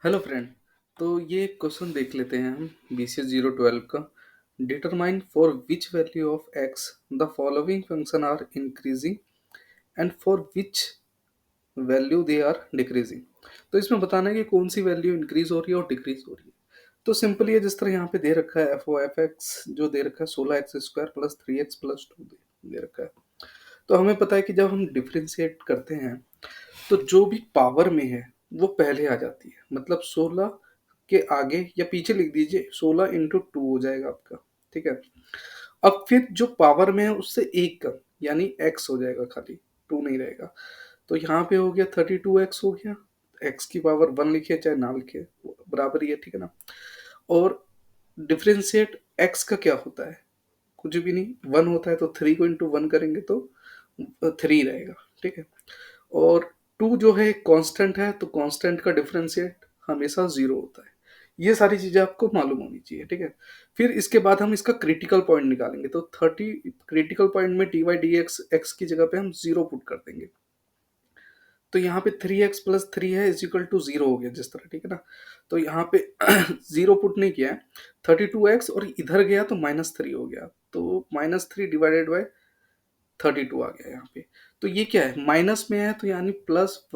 Hello friend. तो ये question देख लेते हैं हम BCS 012 का। Determine for which value of x the following function are increasing and for which value they are decreasing. तो इसमें बताना है कि कौन सी वैल्यू इंक्रीज हो रही है और डिक्रीज हो रही है। तो सिंपली है, जिस तरह यहाँ पे दे रखा है एफ ओ एफ एक्स जो दे रखा है 16x² प्लस 3x+2 दे रखा है। तो हमें पता है कि जब हम डिफ्रेंशिएट करते हैं तो जो भी पावर में है वो पहले आ जाती है। मतलब 16 के आगे या पीछे लिख दीजिए, 16 × 2 हो जाएगा आपका। ठीक है। अब फिर जो पावर में है उससे एक कम, यानी एक्स हो जाएगा, खाली टू नहीं रहेगा। तो यहाँ पे हो गया 32x हो गया। एक्स की पावर 1 लिखे चाहे ना लिखे वो बराबर ही है, ठीक है ना। और डिफ्रेंशिएट एक्स का क्या होता है? कुछ भी नहीं, 1 होता है तो 3 को इंटू 1 करेंगे तो 3 रहेगा। ठीक है। और 2 जो है कांस्टेंट है, तो कांस्टेंट का डिफरेंशिएट हमेशा 0 होता है। ये सारी चीजें आपको मालूम होनी चाहिए, ठीक है। फिर इसके बाद हम इसका क्रिटिकल पॉइंट निकालेंगे, तो 30 क्रिटिकल पॉइंट में dy/dx एक्स की जगह पे हम 0 पुट कर देंगे। तो यहाँ पे 3x+3 है इज इक्वल टू 0 हो गया जिस तरह, ठीक है ना। तो यहाँ पे 0 पुट नहीं किया है, 32x और इधर गया तो -3 हो गया, तो -3 डिवाइडेड बाय 32 आ गया यहाँ पे। तो ये क्या है, माइनस में है तो यानी प्लस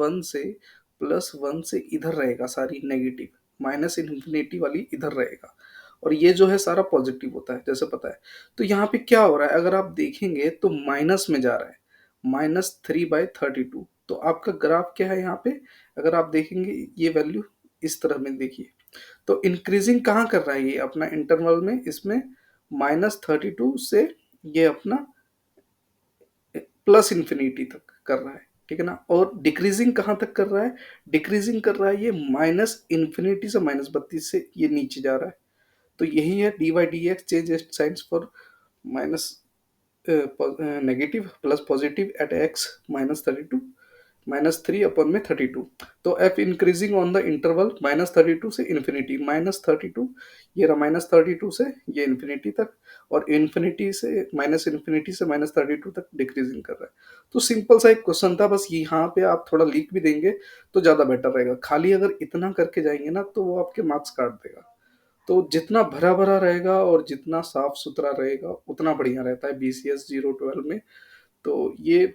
वन से इधर रहेगा सारी नेगेटिव, माइनस इन्फिनिटी वाली इधर रहेगा, और ये जो है सारा पॉजिटिव होता है जैसे पता है। तो यहाँ पे क्या हो रहा है, अगर आप देखेंगे तो माइनस में जा रहा है, -3/32। तो आपका ग्राफ क्या है यहाँ पे, अगर आप देखेंगे ये वैल्यू इस तरह में देखिए, तो इंक्रीजिंग कहाँ कर रहा है ये अपना इंटरवल में, इसमें -32 से ये अपना प्लस इन्फिनिटी तक कर रहा है, ठीक है ना। और डिक्रीजिंग कहाँ तक कर रहा है, डिक्रीजिंग कर रहा है ये -इन्फिनिटी से -32 से ये नीचे जा रहा है। तो यही है dy/dx change signs for minus negative plus positive at x -32 -3/32। तो f increasing on the interval -32 से इन्फिनिटी, -32 ये रहा, -32 से ये इन्फिनिटी तक, और इन्फिनिटी से -इन्फिनिटी से -32 तक डिक्रीजिंग कर रहा है। तो सिंपल सा एक क्वेश्चन था, बस यहाँ पे आप थोड़ा लिख भी देंगे तो ज़्यादा बेटर रहेगा। खाली अगर इतना करके जाएंगे ना तो वो आपके मार्क्स काट देगा। तो जितना भरा भरा रहेगा और जितना साफ सुथरा रहेगा उतना बढ़िया रहता है BCS 012 में। तो ये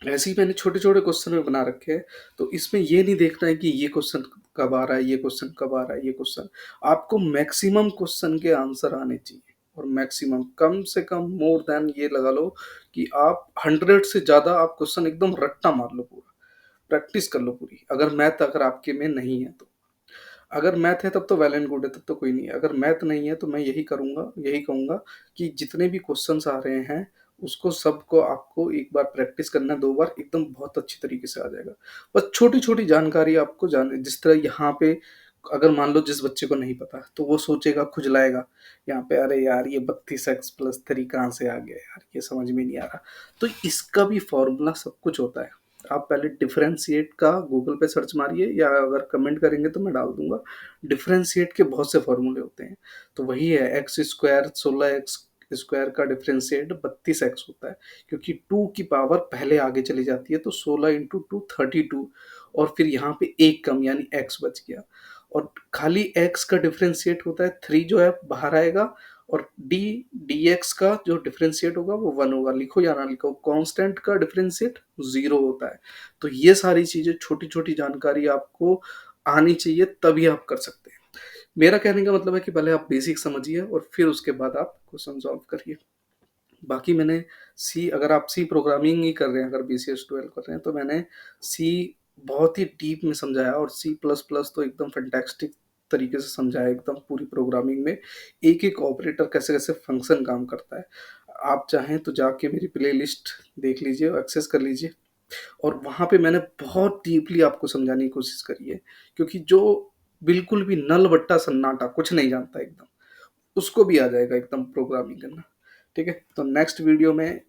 ऐसे ही मैंने छोटे छोटे क्वेश्चन में बना रखे हैं। तो इसमें ये नहीं देखना है कि ये क्वेश्चन कब आ रहा है, ये क्वेश्चन कब आ रहा है, ये क्वेश्चन आपको मैक्सिमम क्वेश्चन के आंसर आने चाहिए। और मैक्सिमम कम से कम मोर देन ये लगा लो कि आप 100 से ज्यादा आप क्वेश्चन एकदम रट्टा मार लो, पूरा प्रैक्टिस कर लो पूरी। अगर मैथ अगर आपके में नहीं है तो, अगर मैथ है तब तो वेल एंड गुड है, तब तो कोई नहीं है। अगर मैथ नहीं है तो मैं यही करूंगा, यही कहूंगा कि जितने भी क्वेश्चंस आ रहे हैं उसको सबको आपको एक बार प्रैक्टिस करना है, 2 बार एकदम बहुत अच्छी तरीके से आ जाएगा। बस छोटी छोटी जानकारी आपको जाने, जिस तरह यहाँ पे अगर मान लो जिस बच्चे को नहीं पता तो वो सोचेगा, खुजलाएगा यहाँ पे, अरे यार ये 32x+3 कहाँ से आ गया यार, ये समझ में नहीं आ रहा। तो इसका भी फॉर्मूला सब कुछ होता है। आप पहले डिफरेंशिएट का गूगल पे सर्च मारिए, या अगर कमेंट करेंगे तो मैं डाल दूंगा। डिफरेंशिएट के बहुत से फॉर्मूले होते हैं। तो वही है x², 16x² का डिफरेंशिएट 32x होता है, क्योंकि 2 की पावर पहले आगे चली जाती है, तो 16 × 2 32, और फिर यहाँ पे एक कम यानी x बच गया। और खाली x का डिफरेंशिएट होता है 3 जो है बाहर आएगा, और dx का जो डिफरेंशिएट होगा वो 1 होगा। लिखो या ना लिखो, कांस्टेंट का डिफरेंशिएट 0 होता है। तो ये सारी चीजें छोटी छोटी जानकारी आपको आनी चाहिए, तभी आप कर सकते हैं। मेरा कहने का मतलब है कि पहले आप बेसिक समझिए और फिर उसके बाद आप क्वेश्चन सॉल्व करिए। बाकी मैंने सी, अगर आप सी प्रोग्रामिंग ही कर रहे हैं, अगर BCS 12 कर रहे हैं, तो मैंने सी बहुत ही डीप में समझाया, और C++ तो एकदम फैंटास्टिक तरीके से समझाया, एकदम पूरी प्रोग्रामिंग में एक एक ऑपरेटर कैसे कैसे फंक्शन काम करता है। आप चाहें तो जाके मेरी प्ले लिस्ट देख लीजिए और एक्सेस कर लीजिए, और वहाँ पे मैंने बहुत डीपली आपको समझाने की कोशिश करी है। क्योंकि जो बिल्कुल भी नल बट्टा सन्नाटा कुछ नहीं जानता एकदम, उसको भी आ जाएगा एकदम प्रोग्रामिंग करना। ठीक है। तो नेक्स्ट वीडियो में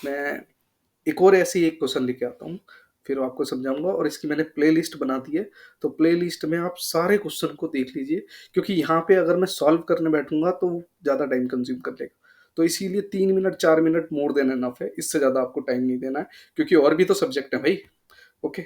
मैं एक और ऐसी एक क्वेश्चन लेके आता हूँ, फिर आपको समझाऊंगा। और इसकी मैंने प्ले लिस्ट बना दी है, तो प्ले लिस्ट में आप सारे क्वेश्चन को देख लीजिए, क्योंकि यहाँ पे अगर मैं सॉल्व करने बैठूंगा तो ज़्यादा टाइम कंज्यूम कर लेगा। तो इसीलिए 3 minute 4 minute more than enough है, इससे ज़्यादा आपको टाइम नहीं देना है, क्योंकि और भी तो सब्जेक्ट है भाई। ओके।